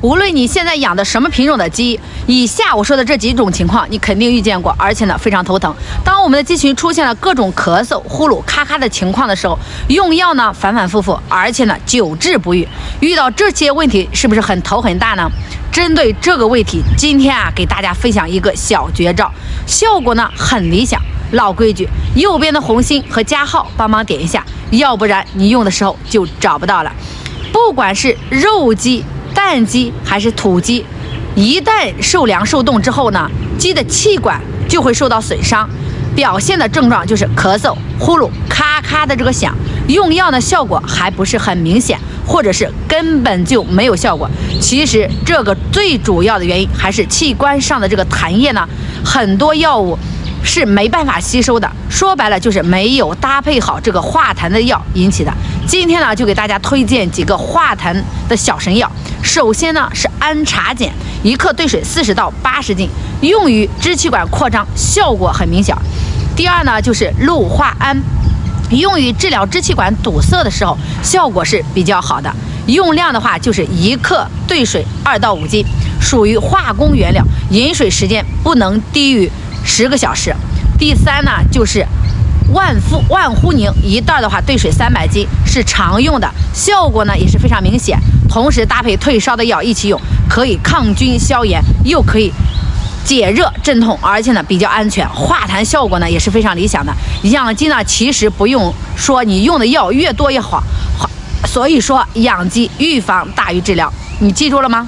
无论你现在养的什么品种的鸡，以下我说的这几种情况你肯定遇见过，而且呢非常头疼。当我们的鸡群出现了各种咳嗽、呼噜、咔咔的情况的时候，用药呢反反复复，而且呢久治不愈。遇到这些问题是不是很头很大呢？针对这个问题，今天给大家分享一个小绝招，效果呢很理想。老规矩，右边的红心和加号帮忙点一下，要不然你用的时候就找不到了。不管是肉鸡、蛋鸡还是土鸡，一旦受凉受冻之后呢，鸡的气管就会受到损伤，表现的症状就是咳嗽、呼噜、咔咔的这个响，用药的效果还不是很明显，或者是根本就没有效果。其实这个最主要的原因还是器官上的这个痰液呢，很多药物是没办法吸收的，说白了就是没有搭配好这个化痰的药引起的。今天呢就给大家推荐几个化痰的小神药。首先呢是安茶碱，1克兑水40到80斤，用于支气管扩张，效果很明显。第二呢就是氯化铵，用于治疗支气管堵塞的时候，效果是比较好的。用量的话就是1克兑水2到5斤，属于化工原料，饮水时间不能低于10个小时。第三呢就是万呼宁，1袋的话兑水300斤，是常用的，效果呢也是非常明显。同时搭配退烧的药一起用，可以抗菌消炎，又可以解热镇痛，而且呢比较安全，化痰效果呢也是非常理想的。养鸡呢其实不用说你用的药越多越好，所以说养鸡预防大于治疗，你记住了吗？